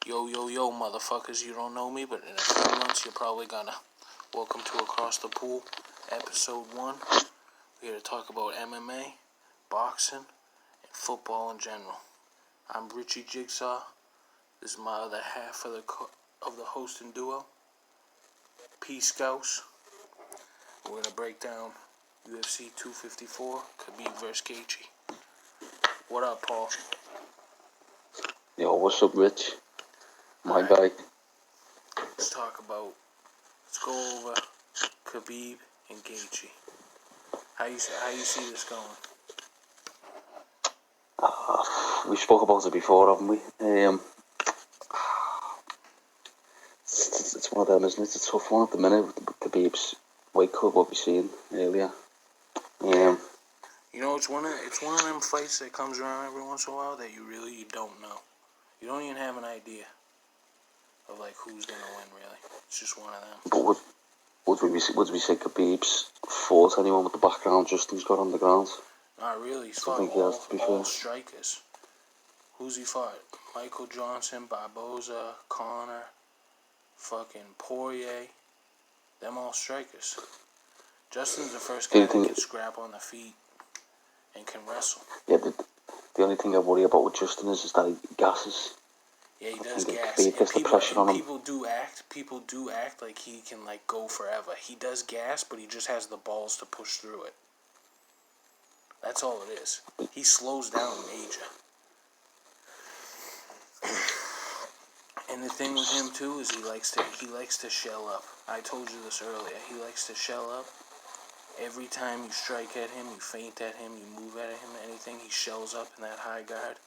Yo, yo, yo, motherfuckers, you don't know me, but in a few months you're probably gonna. Welcome to Across the Pool, episode 1. We're here to talk about MMA, boxing, and football in general. I'm Richie Jigsaw. This is my other half of the hosting duo, P Scouse. We're gonna break down UFC 254, Khabib vs. Gaethje. What up, Paul? Yo, what's up, Rich? My Alright. guy. Let's go over Khabib and Gaethje. How you see this going? We spoke about it before, haven't we? It's one of them, isn't it? It's a tough one at the minute with Khabib's weight cut, what we seen earlier. You know, it's one of them fights that comes around every once in a while that you don't know. You don't even have an idea of like who's gonna win. Really, it's just one of them. But would we say Khabib's fought anyone with the background Justin's got on the ground? Not really. He's fought all strikers. Who's he fought? Michael Johnson, Barboza, Conor, fucking Poirier. Them all strikers. Justin's the first guy that can scrap on the feet and can wrestle. Yeah, the only thing I worry about with Justin is that he gasses. Yeah, he does gas. People do act like he can like go forever. He does gas, but he just has the balls to push through it. That's all it is. He slows down major. And the thing with him too is he likes to shell up. I told you this earlier. He likes to shell up. Every time you strike at him, you feint at him, you move at him, anything, he shells up in that high guard.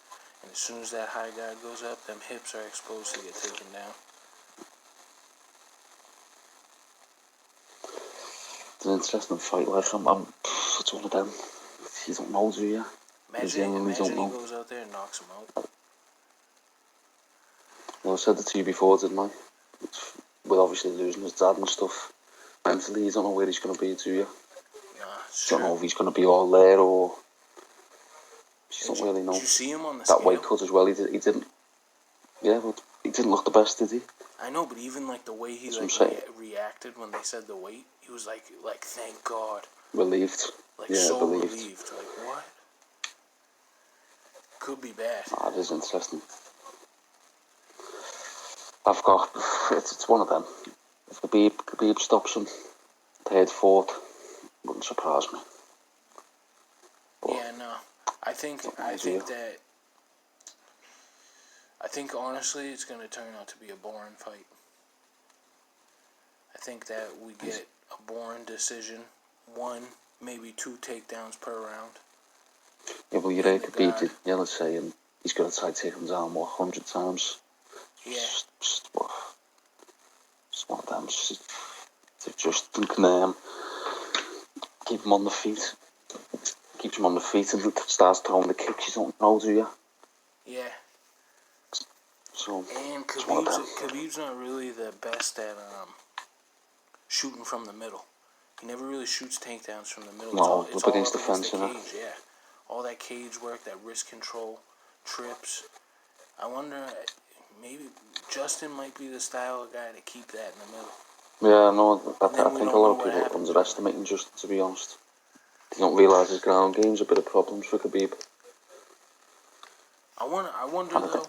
And as soon as that high guard goes up, them hips are exposed to get taken down. It's an interesting fight. Like it's one of them. You don't know, do you? Imagine he goes out there and knocks him out. Well, I said it to you before, didn't I? With obviously losing his dad and stuff. Mentally, you don't know where he's going to be, do you? Don't know if he's going to be all there or. You don't really know. Did you see him on the scale? That weight cut as well. He didn't. Yeah, but he didn't look the best, did he? I know, but even like the way he reacted when they said the weight, he was like thank God. Relieved. Relieved. Like what? Could be bad. That is interesting. It's one of them. If Khabib stops him, third, fourth, wouldn't surprise me. But yeah, no. I think honestly it's going to turn out to be a boring fight. I think that we get a boring decision, 1, maybe 2 takedowns per round. Yeah, well, you're right, Khabib, let's say, and he's going to try to take him down, 100 times? Yeah. Just one of them. Just can keep him on the feet. Keeps him on the feet and starts throwing the kicks. You don't know, do you? Yeah. So, and Khabib's not really the best at shooting from the middle. He never really shoots takedowns from the middle. No, it's all against up the fence, the cage, yeah. All that cage work, that wrist control, trips. I wonder, maybe Justin might be the style of guy to keep that in the middle. Yeah, no, I think a lot of people are underestimating Justin, to be honest. They don't realise his ground game's a bit of problems for Khabib. I wonder though,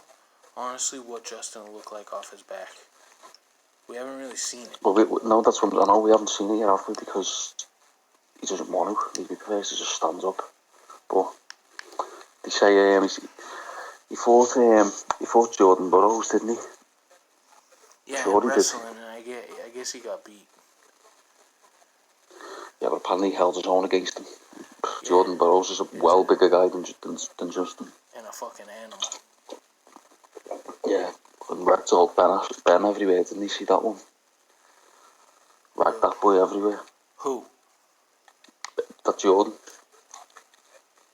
honestly, what Justin will look like off his back. We haven't really seen it. Well, no, that's what I know. We haven't seen it yet, have we? Because he doesn't want to. He prefers to just stand up. But they say he fought Jordan Burroughs, didn't he? Yeah, sure wrestling, and I guess he got beat. Yeah, but apparently he held his own against him. Yeah. Jordan Burroughs is a well bigger guy than Justin. And a fucking animal. Yeah, and ragged all Ben everywhere, didn't you see that one? Ragged that boy everywhere. Who? That Jordan.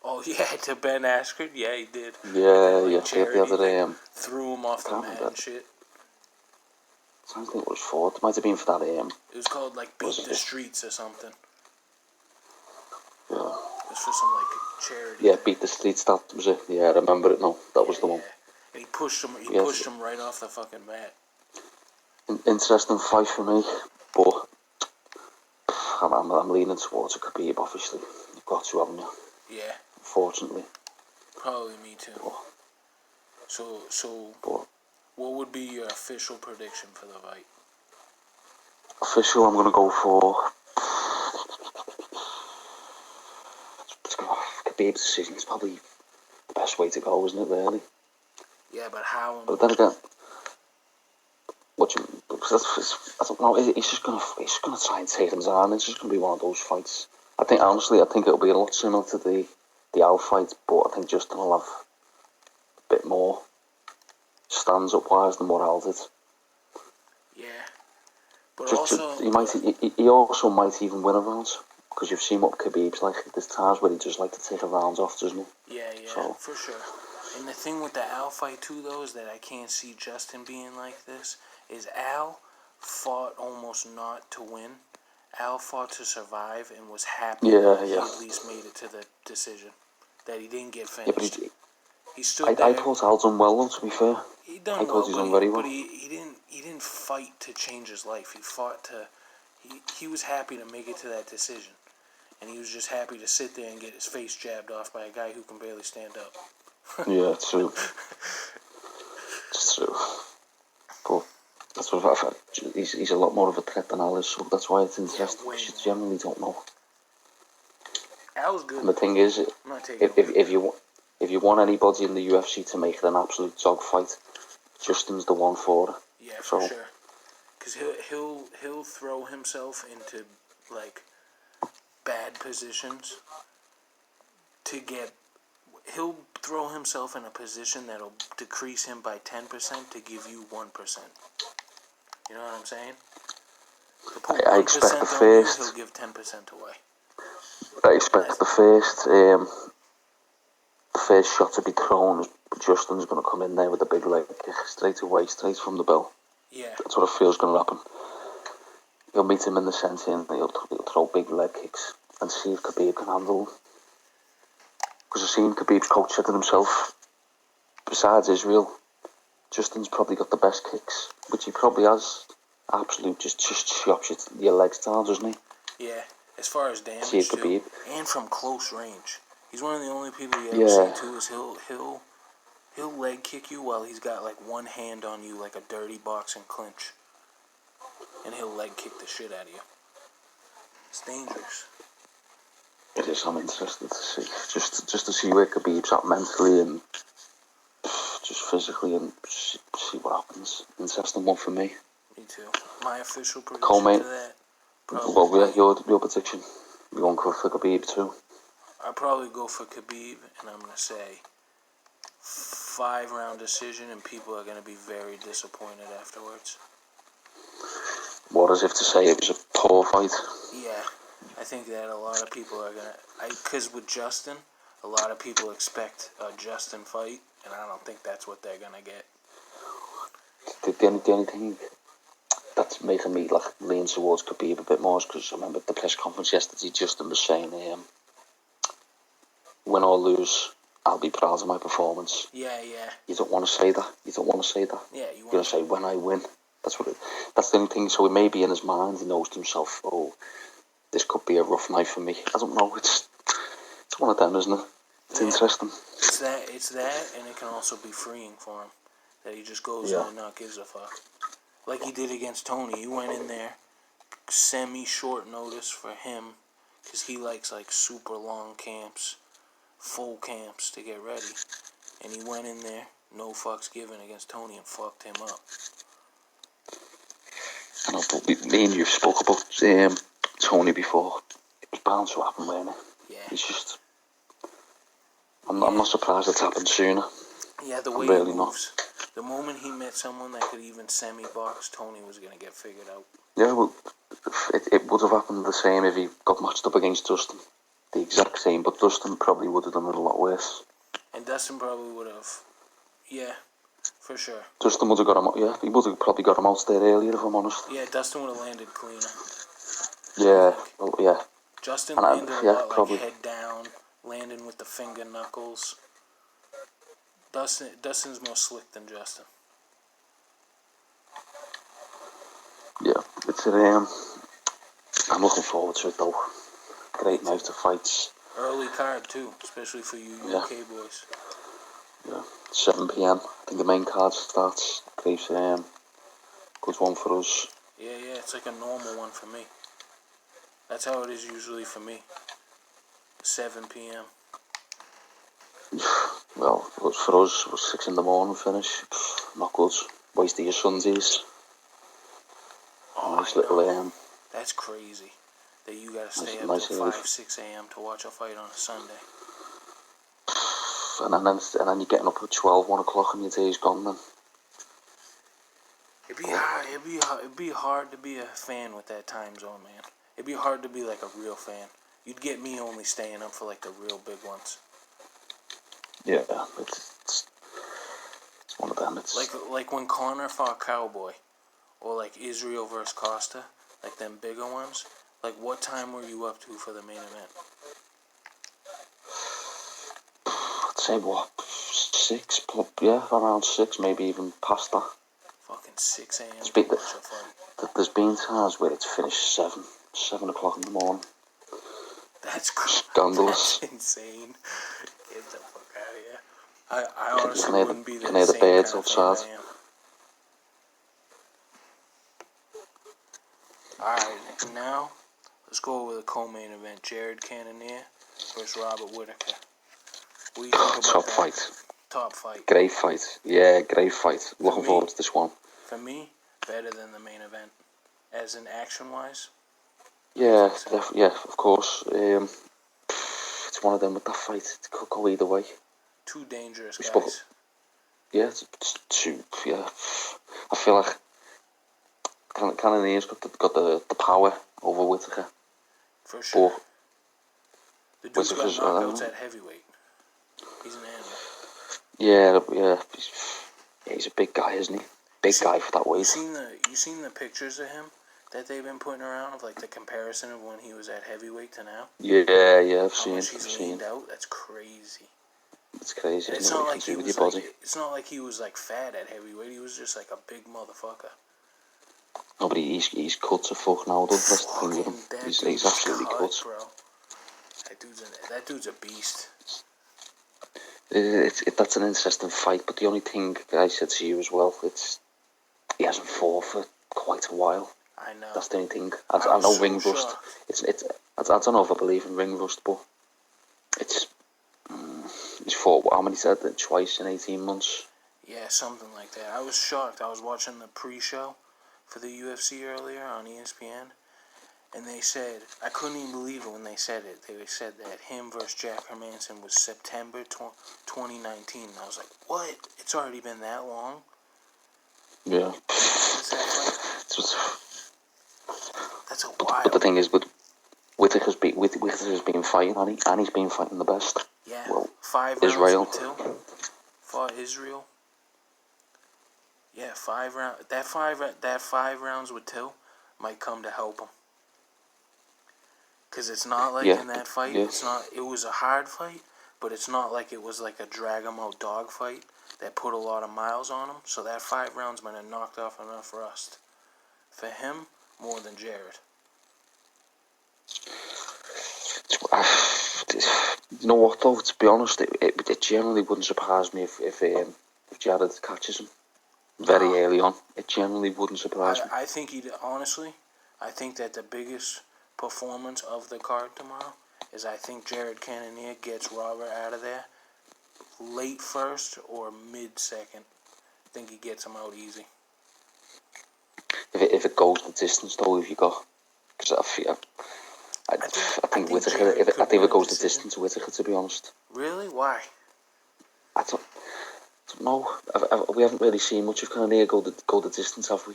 Oh yeah, to Ben Askren? Yeah, he did. Yeah, the other day. Threw him off the mat and shit. I don't think it was for. It might have been for that It was called like Beat the Streets or something. Yeah. It was for some like charity. Yeah, Beat the Streets, that was it. Yeah, I remember it now. That was the one. And he pushed him. He Yes. pushed him right off the fucking mat. Interesting fight for me, but I'm leaning towards a Khabib, obviously. You've got to, haven't you? Yeah. Unfortunately. Probably me too. But, So, but what would be your official prediction for the fight? official, I'm going to go for Khabib's decision. It's probably the best way to go, isn't it, really? Yeah, but how? But then again, I don't know. He's just gonna try and take him down. It's just gonna be one of those fights. I think it'll be a lot similar to the Al fight, but I think Justin will have a bit more stands up wise than what Al did. Yeah, but also he also might even win a round, because you've seen what Khabib's like. There's times where he just like to take a round off, doesn't he? Yeah, So, for sure. And the thing with the Al fight too, though, is that I can't see Justin being like this. Is Al fought almost not to win. Al fought to survive and was happy that he at least made it to the decision. That he didn't get finished. Yeah, he stood there. I thought Al done well, though, to be fair. He done I well, thought he's done very well. but he didn't fight to change his life. He fought to. He was happy to make it to that decision. And he was just happy to sit there and get his face jabbed off by a guy who can barely stand up. Yeah, true. It's true. But that's what I've had. He's a lot more of a threat than Al is, so that's why it's interesting. Yeah, You generally don't know. Al's good. And the thing is, if you want anybody in the UFC to make it an absolute dogfight, Justin's the one for it. Yeah, for sure. Because he'll throw himself into like bad positions to get. He'll throw himself in a position that'll decrease him by 10% to give you 1%. You know what I'm saying? To put 1% I expect the on first. you, he'll give 10% away. I expect the first shot to be thrown. Justin's going to come in there with a big leg kick straight away, straight from the bell. Yeah. That's what I feel is going to happen. You'll meet him in the centre and he'll throw big leg kicks and see if Khabib can handle them. Because I've seen Khabib's coach said to himself, besides Israel, Justin's probably got the best kicks, which he probably has. Absolute, just chops your legs down, doesn't he? Yeah, as far as damage too, and from close range. He's one of the only people you ever see too. Is he'll leg kick you while he's got like one hand on you, like a dirty boxing clinch, and he'll leg kick the shit out of you. It's dangerous. It is. I'm interested to see, just to see where Khabib's at mentally and just physically, and see what happens. Interesting one for me. Me too. My official prediction to that. Your prediction. You going for Khabib too? I'll probably go for Khabib, and I'm gonna say 5-round decision, and people are gonna be very disappointed afterwards. What, as if to say it was a poor fight? Yeah, I think that a lot of people are gonna. Because with Justin, a lot of people expect a Justin fight, and I don't think that's what they're gonna get. The only thing that's making me like lean towards Khabib a bit more is because I remember the press conference yesterday, Justin was saying, win or lose, I'll be proud of my performance. Yeah. You don't want to say that. Yeah, you're going to say, when I win. That's the only thing. So it may be in his mind, he knows to himself, oh, this could be a rough night for me. I don't know. It's one of them, isn't it? It's interesting. It's that, and it can also be freeing for him. That he just goes in and not gives a fuck. Like he did against Tony. He went in there, semi-short notice for him, because he likes like super long camps, full camps to get ready. And he went in there, no fucks given against Tony, and fucked him up. I know, but me and you spoke about Tony before. It was bound to happen, wasn't it? Yeah. He's just... I'm not surprised it's happened sooner. Yeah, the way he moves. The moment he met someone that could even semi-box, Tony was going to get figured out. Yeah, well, it would have happened the same if he got matched up against Dustin. The exact same, but Dustin probably would have done it a lot worse. And Dustin probably would have. Yeah, for sure. Dustin would have got him out, he would have probably got him out there earlier, if I'm honest. Yeah, Dustin would have landed cleaner. Yeah, well, yeah. Justin landed a lot, probably. Like head down, landing with the finger knuckles. Dustin's more slick than Justin. Yeah, I'm looking forward to it though. Great night of fights. Early card too, especially for you UK boys. Yeah, 7 p.m. I think the main card starts. Great, good one for us. Yeah, it's like a normal one for me. That's how it is usually for me. 7 p.m. Well, for us, it was 6 in the morning finish. Not good. Wasted your Sundays. Oh, Nice I little know. That's crazy. That you gotta stay up till 5, 6 a.m. to watch a fight on a Sunday. And then you're getting up at 12, 1 o'clock and your day's gone then. It'd be hard to be a fan with that time zone, man. It'd be hard to be like a real fan. You'd get me only staying up for like the real big ones. Yeah, it's one of them. It's like when Conor fought Cowboy, or like Israel versus Costa, like them bigger ones. Like, what time were you up to for the main event? I'd say what, 6? Yeah, around 6, maybe even past that. Fucking 6 a.m. to watch a fight. There's been times where it's finished 7 o'clock in the morning. That's scandalous. That's insane. Get the fuck out of here. I honestly wouldn't be the same the birds kind of outside. fan I am. Alright, and now let's go over the co-main event. Jared Cannonier versus Robert Whittaker. What do you think about Top that? fight. Top fight. Great fight. Yeah, great fight. Looking forward to this one. For me, better than the main event. As in action-wise? Yeah, yeah, of course. It's one of them with that fight. It could go either way. Two dangerous guys. Yeah, it's two. Yeah, I feel like Cannonier's got the power over Whittaker. For sure. But the dude's got knockouts at heavyweight. He's an animal. Yeah, he's a big guy, isn't he? Big guy for that weight. You seen the pictures of him that they've been putting around of like the comparison of when he was at heavyweight to now? Yeah, I've seen. He's leaned out. That's crazy. It's crazy. It's not like he was like, it's not like he was like fat at heavyweight. He was just like a big motherfucker. No, but he's cut to fuck now. That's the thing with him. He's absolutely cut, bro. That dude's a beast. That's an interesting fight, but the only thing I said to you as well, he hasn't fought for quite a while. I know. That's the only thing. I know ring rust. I don't know if I believe in ring rust, but he's fought how many said that twice in 18 months. Yeah, something like that. I was shocked. I was watching the pre-show for the UFC earlier on ESPN, and they said, I couldn't even believe it when they said it. They said that him versus Jack Hermanson was September 2019. And I was like, what? It's already been that long? Yeah. That's a wild. But the thing is, Whittaker's been fighting, and he's been fighting the best. Yeah. Well, 5 rounds Israel. with Till. Fought Israel. Yeah, 5 rounds. That 5 rounds with Till might come to help him. Because it's not like in that fight, it was a hard fight, but it's not like it was like a drag-em-out dog fight that put a lot of miles on him. So that 5 rounds might have knocked off enough rust. For him, more than Jared. You know what though, to be honest, it generally wouldn't surprise me if Jared catches him very early on. It generally wouldn't surprise me. I think I think that the biggest performance of the card tomorrow is I think Jared Cannonier gets Robert out of there late first or mid second. I think he gets him out easy. If it goes the distance though, if you got, because I think Whittaker. I think it goes the distance, Whittaker. To be honest. Really? Why? I don't know. We haven't really seen much of Cannonier go the distance, have we?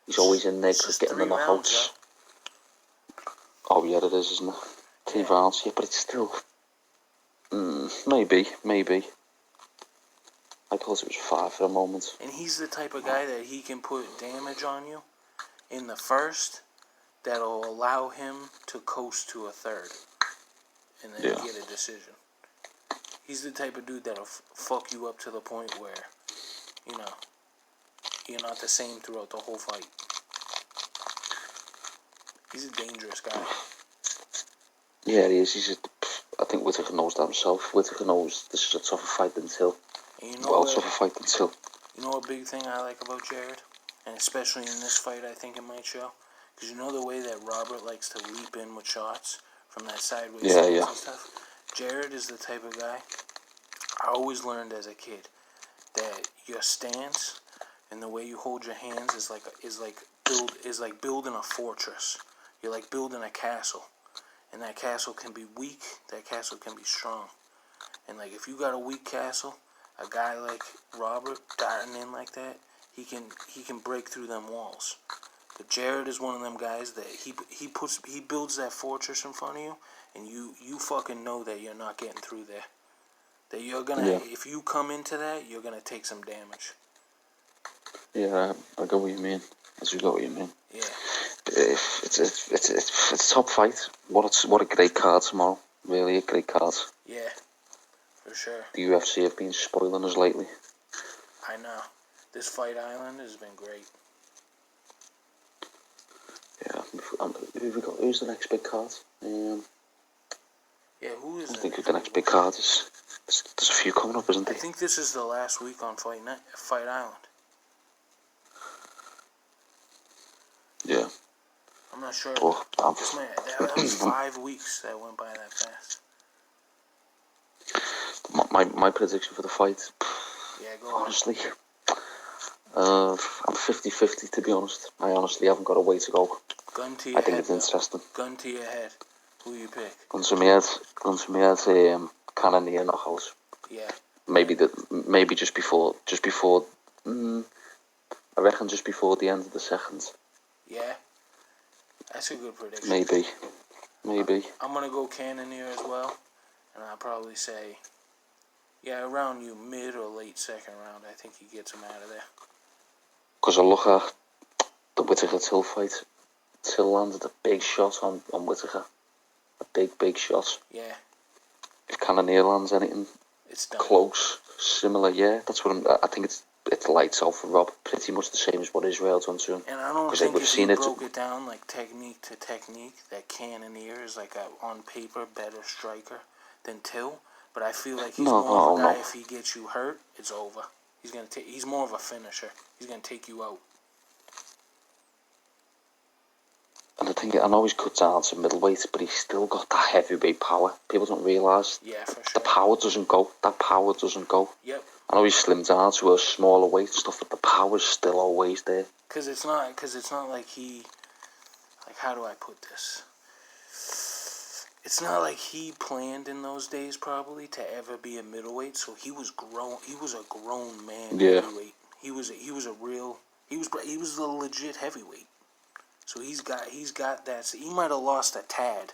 He's always in there getting the knockouts. Oh yeah, it is, isn't it? 3 rounds, yeah, but it's still maybe. I thought it was 5 for a moment. And he's the type of guy that he can put damage on you in the first that'll allow him to coast to a third and then get a decision. He's the type of dude that'll fuck you up to the point where, you know, you're not the same throughout the whole fight. He's a dangerous guy. Yeah, he is. I think Whittaker knows that himself. Whittaker knows this is a tougher fight than Till. And you know Tougher fight than Till. You know a big thing I like about Jared? And especially in this fight, I think it might show. Because you know the way that Robert likes to leap in with shots from that sideways stance and stuff? Jared is the type of guy, I always learned as a kid, that your stance and the way you hold your hands is like building a fortress. You're like building a castle. And that castle can be weak, that castle can be strong. And like if you got a weak castle, a guy like Robert darting in like that, he can break through them walls. But Jared is one of them guys that he builds that fortress in front of you, and you fucking know that you're not getting through there. That you're gonna if you come into that, you're gonna take some damage. Yeah, I get what you mean. I do get what you mean. Yeah. It's a top fight. What a great card tomorrow. Really a great card. Yeah, for sure. The UFC have been spoiling us lately. I know. This Fight Island has been great. Yeah. Who's the next big card? Yeah, who is I think the next big card is... There's a few coming up, isn't there? I think this is the last week on Fight Island. Yeah. I'm not sure. Oh, That was 5 weeks that went by that fast. My prediction for the fight... Yeah, go on. Honestly... I'm 50-50 to be honest. I honestly haven't got a way to go. Gun to your head. I think it's interesting. Gun to your head. Who you pick? Gun to my head, Cannonier knockout. Yeah. Maybe just before. I reckon just before the end of the second. Yeah. That's a good prediction. Maybe. I'm gonna go Cannonier as well, and I'll probably say, yeah, around you mid or late second round. I think he gets him out of there. Because I look at the Whittaker-Till fight. Till landed a big shot on Whittaker. A big shot. Yeah. If Cannonier lands anything it's done. Close, similar, yeah. That's what I think it's lights out for Rob. Pretty much the same as what Israel's done to him. And I don't think if he broke it down like technique to technique, that Cannonier is like a on paper better striker than Till. But I feel like he's more of a guy. If he gets you hurt, it's over. He's more of a finisher. He's gonna take you out. And I think I know he's cut down to middleweight, but he's still got that heavyweight power. People don't realise. Yeah, for sure. The power doesn't go. That power doesn't go. Yep. I know he's slimmed down to a smaller weight and stuff, but the power's still always there. Because it's not like he, like, how do I put this? It's not like he planned in those days probably to ever be a middleweight. So he was a grown man. Yeah. Heavyweight. He was a legit heavyweight. So he's got that. So he might have lost a tad,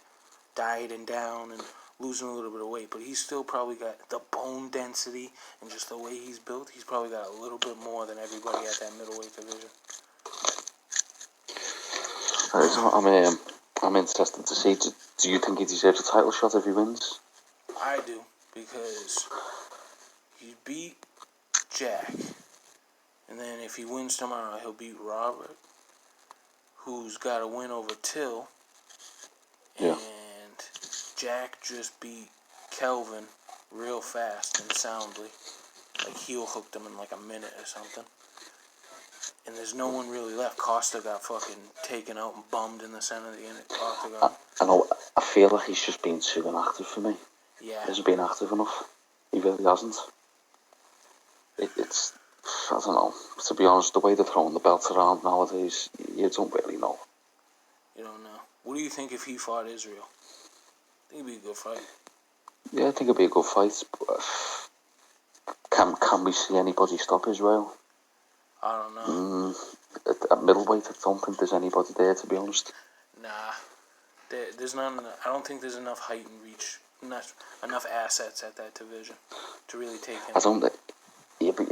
dieting down and losing a little bit of weight, but he's still probably got the bone density and just the way he's built. He's probably got a little bit more than everybody at that middleweight division. I'm interested to see. Do you think he deserves a title shot if he wins? I do, because he beat Jack, and then if he wins tomorrow, he'll beat Robert, who's got a win over Till, and Jack just beat Kelvin real fast and soundly. Like heel hooked him in like a minute or something. And there's no one really left. Costa got fucking taken out and bummed in the center of the octagon. I feel like he's just been too inactive for me. Yeah. He hasn't been active enough. He really hasn't. It's I don't know. To be honest, the way they're throwing the belt around nowadays, you don't really know. You don't know. What do you think if he fought Israel? I think it'd be a good fight. Yeah, I think it'd be a good fight. Can we see anybody stop Israel? I don't know. At middleweight, I don't think there's anybody there, to be honest. Nah. There's not. I don't think there's enough height and reach, enough assets at that division to really take him. I don't. Yeah, but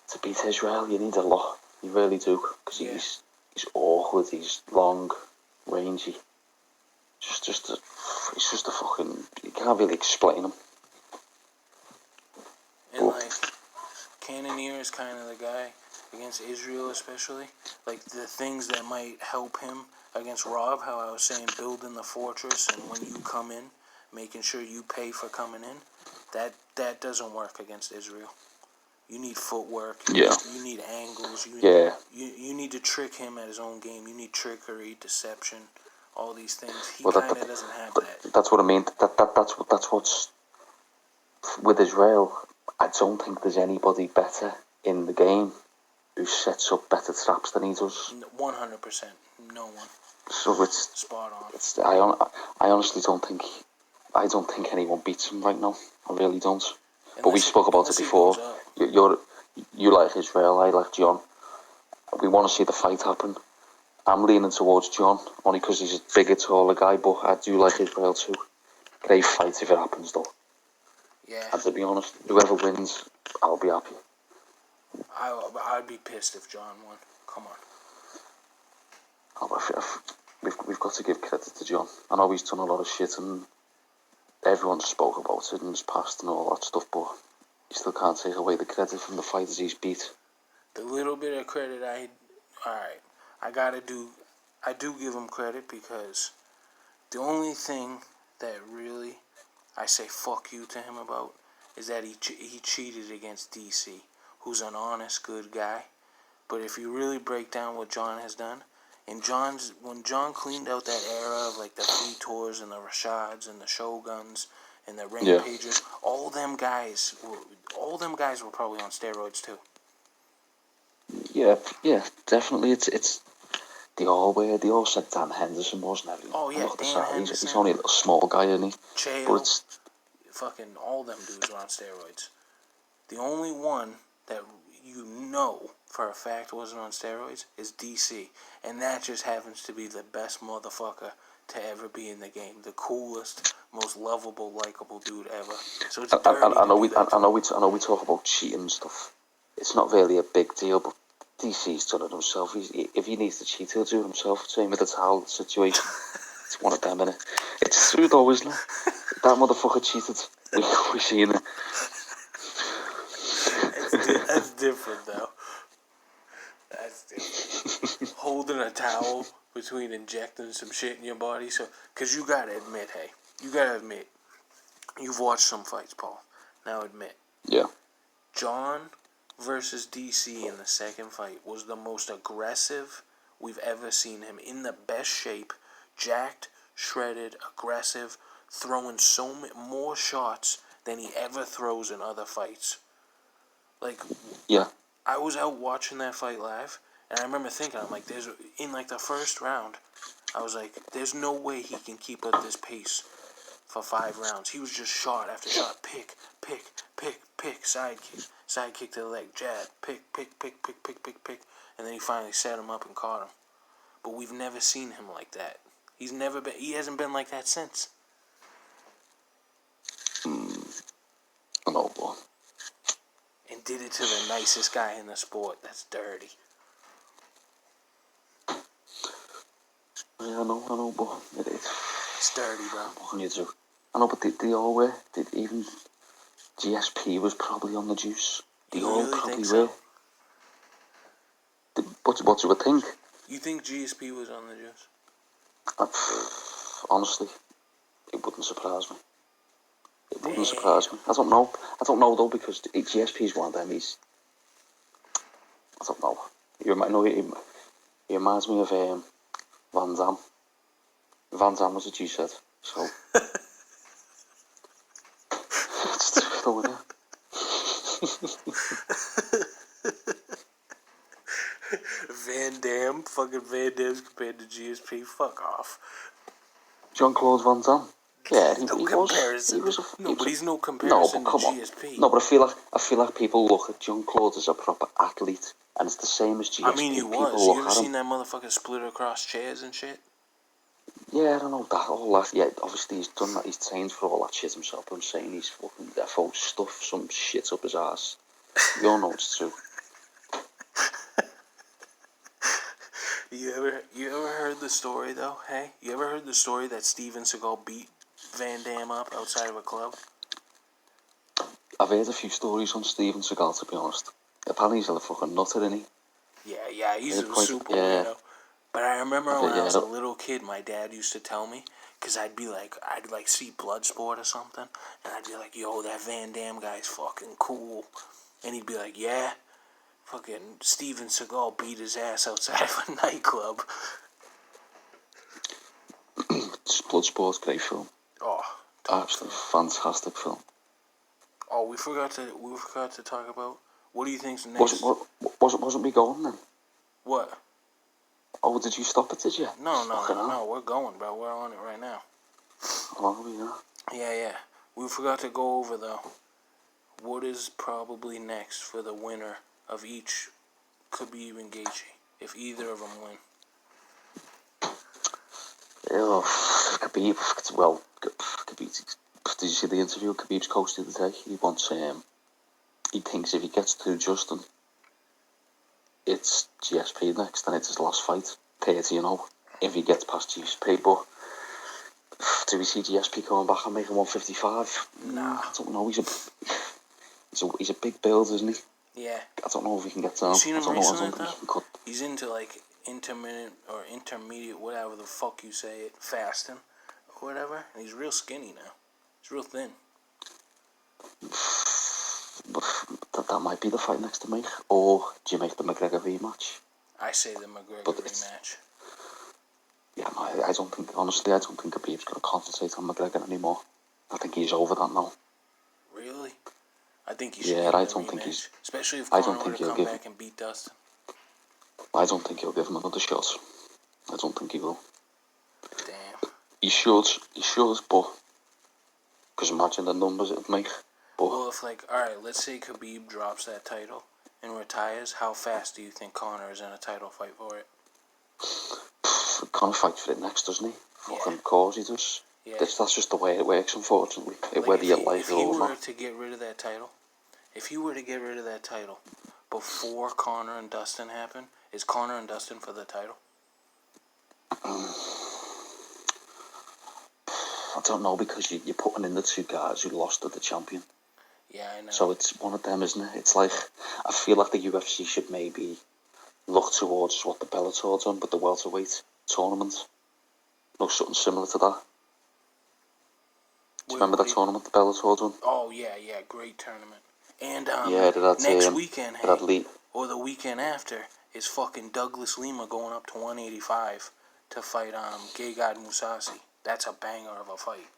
to beat Israel, you need a lot. You really do, because he's awkward. He's long, rangy. He's just a fucking. You can't really explain him. Cannonier is kind of the guy against Israel, especially. Like, the things that might help him against Rob, how I was saying, building the fortress, and when you come in, making sure you pay for coming in, that doesn't work against Israel. You need footwork. You need angles. You need to trick him at his own game. You need trickery, deception, all these things. He kind of doesn't have that. That's what I mean. That's what's with Israel. I don't think there's anybody better in the game who sets up better traps than he does. 100%. No one. So it's spot on. I honestly don't think anyone beats him right now. I really don't. But we spoke about it before. You like Israel, I like John. We want to see the fight happen. I'm leaning towards John, only because he's a bigger, taller guy, but I do like Israel too. Great fight if it happens, though. Yeah. And to be honest, whoever wins, I'll be happy. I'd be pissed if John won. Come on. We've got to give credit to John. I know he's done a lot of shit, and everyone spoke about it in his past and all that stuff, but you still can't take away the credit from the fighters he's beat. The little bit of credit I do give him credit, because the only thing that really I say fuck you to him about is that he cheated against DC, who's an honest, good guy. But if you really break down what John has done, and when John cleaned out that era of like the Vitors and the Rashads and the Shoguns and the Rampagers, all them guys were probably on steroids too. Yeah, definitely. It's they all said Dan Henderson, wasn't it? Oh yeah, Dan Henderson. He's only a little small guy, isn't he? Chael, but it's fucking all them dudes were on steroids. The only one that you know for a fact wasn't on steroids is DC, and that just happens to be the best motherfucker to ever be in the game, the coolest, most lovable, likable dude ever. So it's dirty. I know we talk about cheating and stuff. It's not really a big deal, but DC's done it himself. If he needs to cheat, he'll do it himself. Same with the towel situation. It's one of them, innit? It's true though, isn't it? That motherfucker cheated. We seen it. That's different, though. That's different. Holding a towel between injecting some shit in your body. So, because you gotta admit, you've watched some fights, Paul. Now admit. Yeah. John versus DC in the second fight was the most aggressive we've ever seen him. In the best shape, jacked, shredded, aggressive, throwing more shots than he ever throws in other fights. Like, yeah, I was out watching that fight live, and I remember thinking, I'm like, in the first round, I was like, there's no way he can keep up this pace for 5 rounds. He was just shot after shot, pick, side kick to the leg, jab, pick, and then he finally set him up and caught him. But we've never seen him like that. He hasn't been like that since. I know, boy. And did it to the nicest guy in the sport. That's dirty. Yeah, I know, but it's dirty, bro. What can you do? I know, but they all were. Even GSP was probably on the juice. They all really probably think were. What you would think? You think GSP was on the juice? Honestly, it wouldn't surprise me. It wouldn't surprise me. I don't know though, because GSP is one of them. I don't know. He reminds me of Van Damme. Van Damme was a G-set, so. It's difficult, isn't it? Van Damme's compared to GSP. Fuck off. Jean-Claude Van Damme. Yeah, no comparison. But he's no comparison to GSP. No, but I feel like people look at Jean-Claude as a proper athlete, and it's the same as GSP. I mean, he was. You ever seen that motherfucker split across chairs and shit? Yeah, I don't know all that. Yeah, obviously he's done that. He's trained for all that shit himself. But I'm saying he's fucking defo stuff some shit up his ass. We all know it's true. You ever heard the story though? Hey, you ever heard the story that Steven Seagal beat Van Damme up outside of a club? I've heard a few stories on Steven Seagal, to be honest. apparently he's a fucking nutter, isn't he? Yeah, he's a Quite, super yeah. weirdo. But I remember But when I yeah, was a little kid, my dad used to tell me, because I'd see Bloodsport or something, and I'd be like, yo, that Van Damme guy's fucking cool. And he'd be like, yeah, fucking Steven Seagal beat his ass outside of a nightclub. Bloodsport's great film. Oh, top Absolutely film. fantastic film. Oh, we forgot to talk about, what do you think's next? Wasn't we going then? What? Oh, did you stop it, did you? No, we're going, bro. We're on it right now. Oh, yeah. Yeah. We forgot to go over, though, what is probably next for the winner of each Khabib and Gaethje, if either of them win. Oh, Khabib, well, Khabib, did you see the interview Khabib's coach did today? He wants, he thinks if he gets to Justin, it's GSP next, and it's his last fight, 30-0, if he gets past GSP, but do we see GSP coming back and making 155? Nah. I don't know, he's a big build, isn't he? Yeah. I don't know if he can get down. You seen him I don't recently, know, though? He's into, like, intermediate, whatever the fuck you say it, fasting, or whatever, and he's real skinny now. He's real thin. That might be the fight next to make, or do you make the McGregor rematch? I say the McGregor rematch. Yeah, no, I don't think Khabib's going to concentrate on McGregor anymore. I think he's over that now. Really? I think he should give him a rematch, especially if Conor were to come back and beat Dustin. I don't think he'll give him another shot. I don't think he will. Damn. He should, but because imagine the numbers it would make. But, well, if alright, let's say Khabib drops that title and retires, how fast do you think Conor is in a title fight for it? Conor fights for it next, doesn't he? Fucking course he does. Yeah. That's just the way it works, unfortunately. Whether you like it or not. If he were to get rid of that title, before Conor and Dustin happen, is Conor and Dustin for the title? I don't know, because you're putting in the two guys who lost to the champion. Yeah, I know. So it's one of them, isn't it? It's like, I feel like the UFC should maybe look towards what the Bellator done with the welterweight tournament. Look, something similar to that. Do you remember that tournament the Bellator done? Oh, yeah, great tournament. And next weekend, or the weekend after, is fucking Douglas Lima going up to 185 to fight Gegard Mousasi. That's a banger of a fight.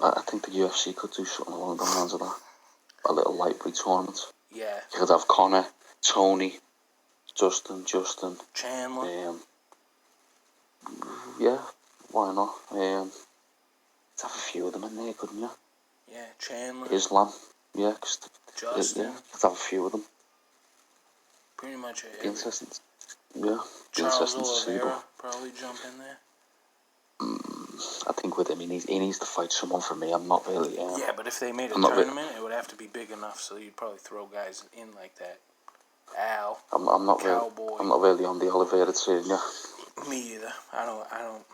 I think the UFC could do something along the lines of that. A little lightweight tournament. Yeah. You could have Conor, Tony, Justin, Chandler. Yeah, why not? Let's have a few of them in there, couldn't you? Yeah, Chandler. Islam. Yeah, Justin. Yeah, let's have a few of them. Pretty much interesting. Yeah. Charles Oliveira probably jump in there. I think with him, he needs to fight someone for me. I'm not really. Yeah, but if they made a tournament, it would have to be big enough, so you'd probably throw guys in like that. Al. I'm not Cowboy. Really. I'm not really on the Oliveira train. Yeah. Me either. I don't.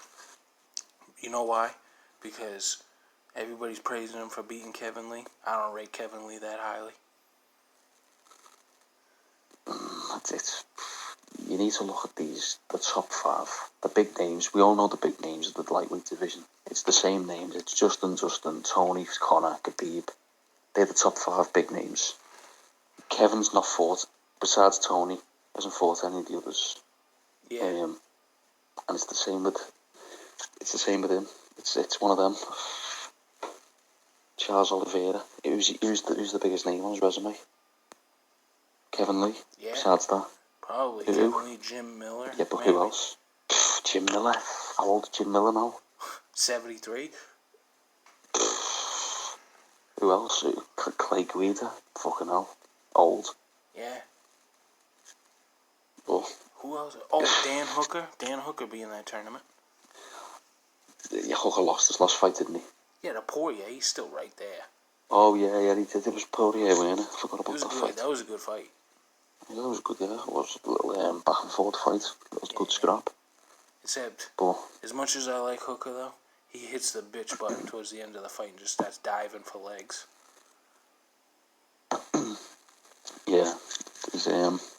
You know why? Because everybody's praising him for beating Kevin Lee. I don't rate Kevin Lee that highly. You need to look at the top 5, the big names. We all know the big names of the lightweight division. It's the same names. It's Justin, Tony, Conor, Khabib. They're the top 5 big names. Kevin's not fought, besides Tony, hasn't fought any of the others. Yeah. And it's the same with him. It's one of them. Charles Oliveira. Who's the biggest name on his resume? Kevin Lee. Yeah. Besides that. Probably Kevin Lee, Jim Miller. Yeah, but who else? Jim Miller. How old is Jim Miller now? 73. Who else? Clay Guida. Fucking hell. Old. Yeah. Oh. Who else? Oh, Dan Hooker. Dan Hooker be in that tournament. Yeah, Hooker lost his last fight, didn't he? Yeah, the Poirier. He's still right there. Oh, yeah, he did. It was Poirier, wasn't it? I forgot about that fight. That was a good fight. Yeah, that was good, yeah. It was a little back and forth fight. It was a good scrap. Except, as much as I like Hooker, though, he hits the bitch button towards the end of the fight and just starts diving for legs. he's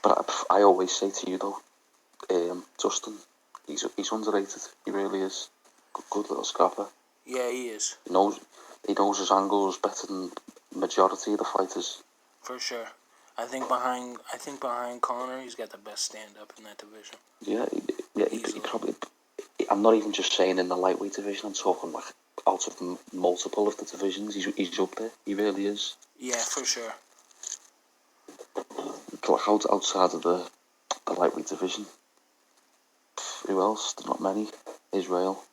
but I always say to you though, Justin, he's underrated. He really is. Good little scrapper. Yeah, he is. He knows his angles better than majority of the fighters. For sure. I think behind Conor, he's got the best stand-up in that division. Yeah, he probably. I'm not even just saying in the lightweight division. I'm talking like out of multiple of the divisions. He's up there. He really is. Yeah, for sure. Like outside of the lightweight division, who else? There's not many. Israel.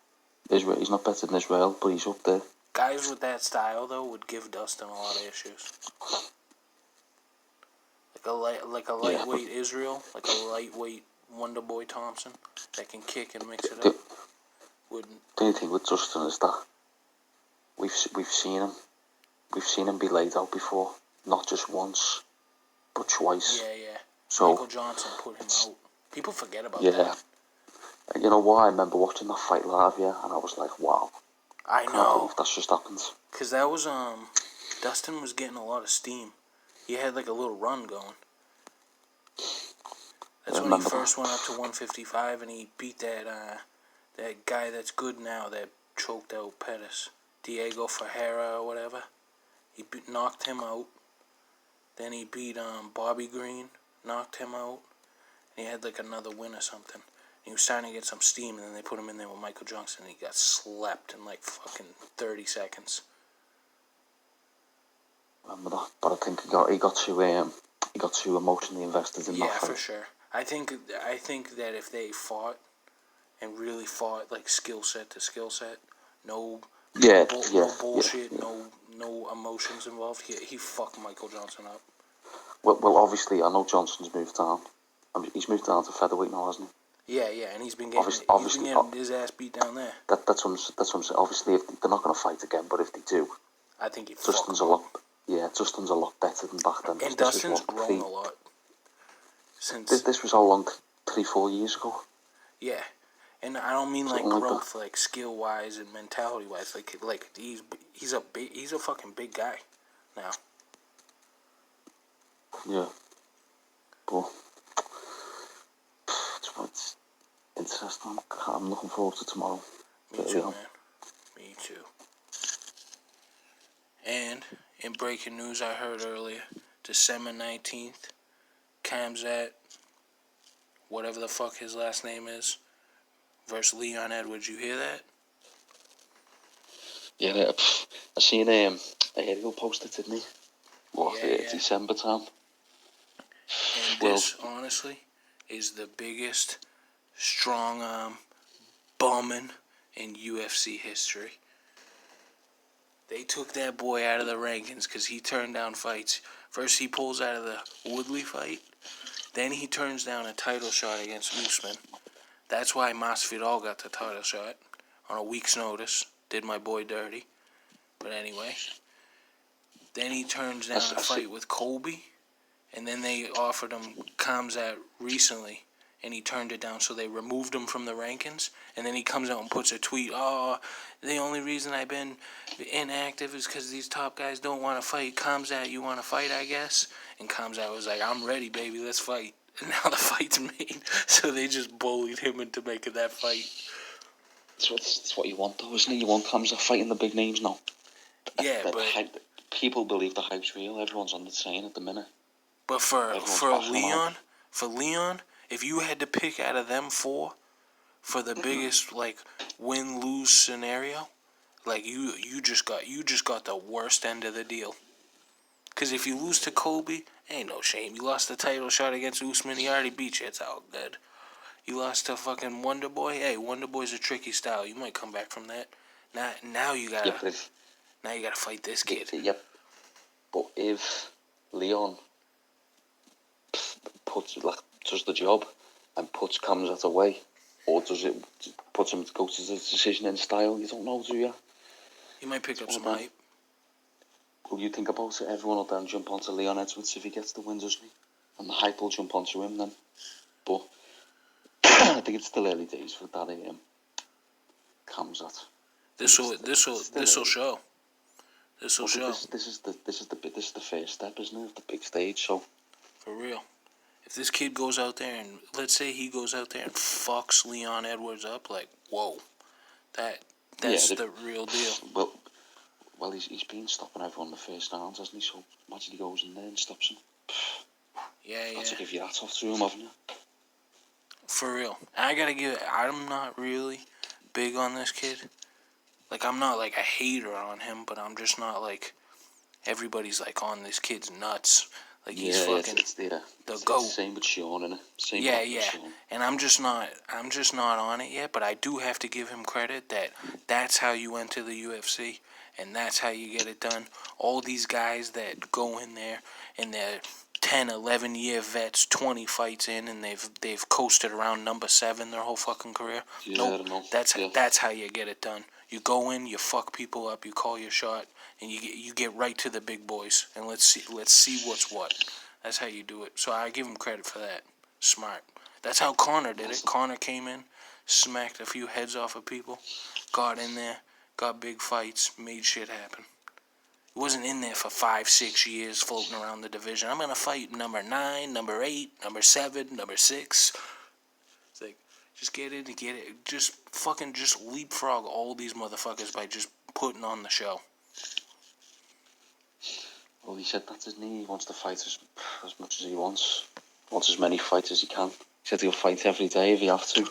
He's not better than Israel, but he's up there. Guys with that style though would give Dustin a lot of issues. Like a lightweight Israel, like a lightweight Wonderboy Thompson that can kick and mix it up. Wouldn't. The only thing with Justin is that we've seen him be laid out before, not just once, but twice. Yeah. So Michael Johnson put him out. People forget about yeah. that. And you know what? I remember watching that fight live, and I was like, wow. I Can't know. believe that's just happened. Cause that was Dustin was getting a lot of steam. He had like a little run going. That's when he first went up to 155 and he beat that guy that's good now that choked out Pettis, Diego Ferreira or whatever. He knocked him out. Then he beat Bobby Green, knocked him out. And he had like another win or something. He was starting to get some steam, and then they put him in there with Michael Johnson, and he got slept in like fucking 30 seconds. Remember that? But I think he got too emotionally invested in that fight. Yeah, for sure. I think that if they fought and really fought like skill set to skill set, no bullshit, yeah. no emotions involved, he fucked Michael Johnson up. Well, obviously, I know Johnson's moved down. He's moved down to featherweight now, hasn't he? Yeah, and he's been getting his ass beat down there. That's what I'm saying. Obviously, if they're not going to fight again, but if they do, I think Justin's a lot better than back then. And Dustin's grown a lot since. This was how long? 3-4 years ago. Yeah, and I don't mean like growth, like skill wise and mentality wise. Like he's a fucking big guy now. Yeah, but it's interesting. I'm looking forward to tomorrow. Me too, man. Me too. And in breaking news, I heard earlier, December 19th, Khamzat, whatever the fuck his last name is, versus Leon Edwards. You hear that? Yeah, I seen Ariel posted, didn't he? December time. And this, honestly, is the biggest strong arm bombing in UFC history. They took that boy out of the rankings because he turned down fights. First, he pulls out of the Woodley fight. Then he turns down a title shot against Usman. That's why Masvidal got the title shot on a week's notice. Did my boy dirty. But anyway. Then he turns down a fight with Colby. And then they offered him Khamzat recently. And he turned it down, so they removed him from the rankings. And then he comes out and puts a tweet, the only reason I've been inactive is because these top guys don't want to fight. Khamzat, you want to fight, I guess? And Khamzat was like, I'm ready, baby, let's fight. And now the fight's made. So they just bullied him into making that fight. That's what you want, though, isn't it? You want Khamzat fighting the big names now. Yeah, but people believe the hype's real. Everyone's on the train at the minute. But for Leon, if you had to pick out of them four for the biggest win-lose scenario, you just got the worst end of the deal. Cause if you lose to Colby, ain't no shame. You lost the title shot against Usman. He already beat you. It's all good. You lost to fucking Wonderboy. Hey, Wonderboy's a tricky style. You might come back from that. Now you gotta fight this kid. Yep. But if Leon does the job and puts Khamzat away, or does it puts him to go to the decision in style? You don't know, do you? He might pick up some hype. Will you think about it? Everyone will then jump onto Leon Edwards if he gets the win, doesn't he? And the hype will jump onto him then. But I think it's still early days for that Khamzat. This will show. This will show. This is the first step, isn't it, of the big stage? So For real. If this kid goes out there and, let's say he goes out there and fucks Leon Edwards up, like, whoa. That's the real deal. Well, he's been stopping everyone in the first rounds, hasn't he? So imagine he goes in there and stops him. Yeah. Got to give your hat off to him, haven't you? For real. I'm not really big on this kid. Like, I'm not like a hater on him, but I'm just not like, everybody's like on this kid's nuts. Like, he's fucking the GOAT. Same with Sean, innit? Yeah. And I'm just not on it yet, but I do have to give him credit that that's how you enter the UFC, and that's how you get it done. All these guys that go in there and they're 10, 11 year vets, 20 fights in, and they've coasted around number 7 their whole fucking career. Yeah, nope. That's how you get it done. You go in, you fuck people up, you call your shot, and you get right to the big boys, and let's see what's what. That's how you do it. So I give him credit for that. Smart. That's how Conor did it. Conor came in, smacked a few heads off of people, got in there, got big fights, made shit happen. He wasn't in there for 5, 6 years floating around the division. I'm gonna fight number 9, number 8, number 7, number 6. It's like, just get in and get it. Just leapfrog all these motherfuckers by just putting on the show. Well, he said that's his knee. He wants to fight as much as he wants. Wants as many fights as he can. He said he'll fight every day if he have to.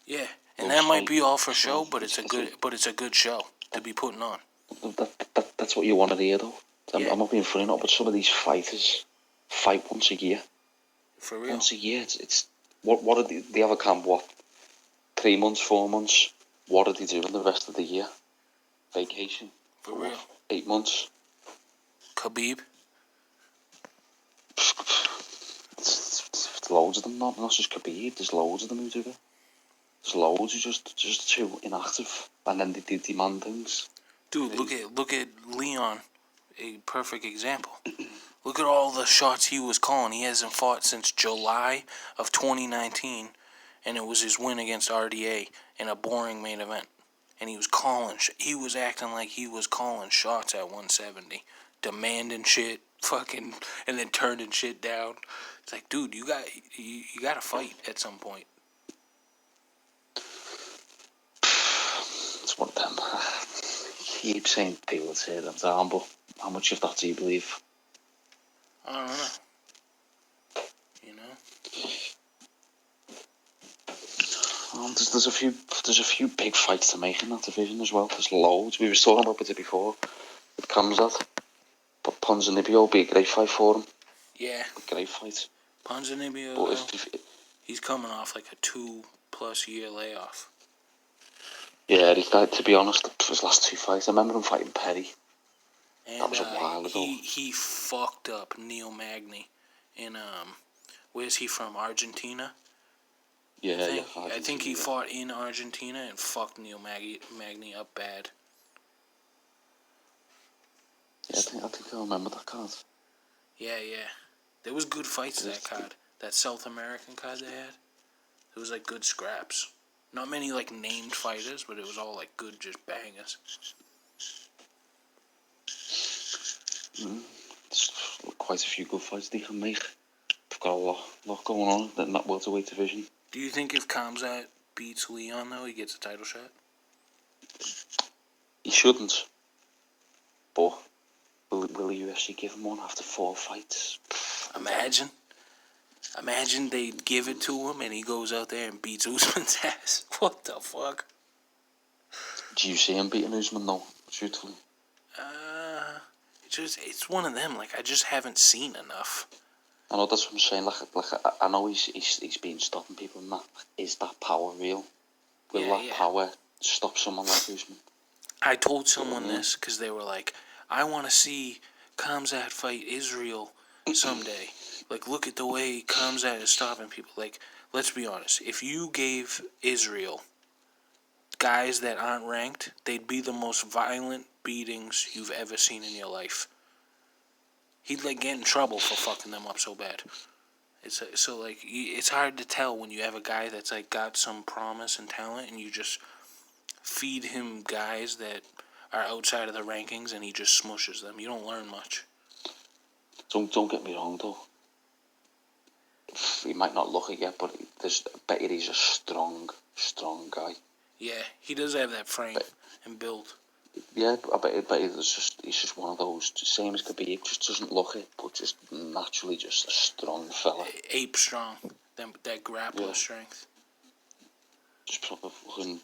Yeah, and that might be all for show, but it's a good show to be putting on. That's what you want to hear, though. Yeah. I'm not being funny, but some of these fighters fight once a year. For real. Once a year. It's what are they have a camp? What, 3 months, 4 months? What are they doing the rest of the year? Vacation. For real. 8 months. Khabib. There's loads of them, not just Khabib. There's loads of them who do it. There's loads who just too inactive, and then they demand things. Dude, look at Leon, a perfect example. Look at all the shots he was calling. He hasn't fought since July of 2019, and it was his win against RDA in a boring main event. And he was acting like he was calling shots at 170, demanding shit, fucking, and then turning shit down. It's like, dude, you got to fight at some point. It's one of them. Keep saying people say them down, but how much of that do you believe? I don't know. You know? There's a few big fights to make in that division as well. There's loads. We were talking about it before with Khamzat, but Ponzinibbio will be a great fight for him. Yeah. A great fight. Ponzinibbio, he's coming off like a 2+ year layoff. Yeah, to be honest, his last 2 fights, I remember him fighting Perry. And that was a while ago. He fucked up Neil Magny in where's he from? Argentina? Yeah, I think he fought in Argentina and fucked Neil Magny up bad. Yeah, I think I remember that card. Yeah. There was good fights that card. That South American card they had. It was like good scraps. Not many like named fighters, but it was all like good, just bangers. There's quite a few good fights they can make. They've got a lot going on in that welterweight division. Do you think if Khamzat beats Leon, though, he gets a title shot? He shouldn't. But will the UFC give him one after 4 fights? Imagine they give it to him and he goes out there and beats Usman's ass. What the fuck? Do you see him beating Usman, though, truthfully? It's one of them. Like, I just haven't seen enough. I know, that's what I'm saying. Like I know he's been stopping people and that. Is that power real? Will that power stop someone like Usman? I told someone this because they were like, I want to see Khamzat fight Israel someday. Like, look at the way Khamzat is stopping people. Like, let's be honest. If you gave Israel guys that aren't ranked, they'd be the most violent beatings you've ever seen in your life. He'd like get in trouble for fucking them up so bad. It's hard to tell when you have a guy that's like got some promise and talent, and you just feed him guys that are outside of the rankings, and he just smushes them. You don't learn much. Don't get me wrong though. might not look it yet, but I bet you he's a strong guy. Yeah, he does have that frame and build. Yeah, I bet he's just one of those, same as Khabib, just doesn't look it, but just naturally just a strong fella. Ape strong, that grappler strength. Just proper fucking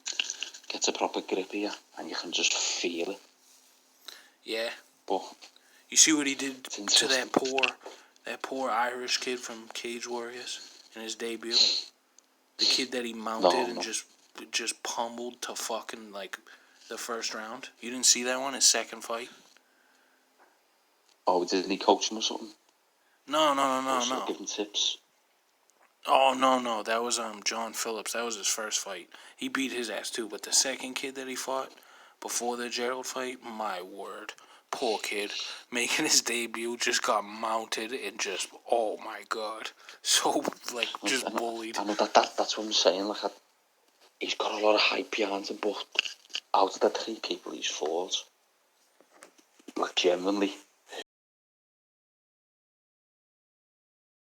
gets a proper grip here, and you can just feel it. Yeah. But you see what he did to that poor Irish kid from Cage Warriors in his debut? The kid that he mounted and just pummeled to fucking like the first round. You didn't see that one? His second fight? Oh, didn't he coach him or something? No. Give him tips. Oh, no. That was John Phillips. That was his first fight. He beat his ass too. But the second kid that he fought before the Gerald fight, my word. Poor kid. Making his debut, just got mounted and just, oh my God. So, like, just bullied. I know that's what I'm saying. Like, he's got a lot of hype behind him, but out of the 3 people he's fought, like, genuinely,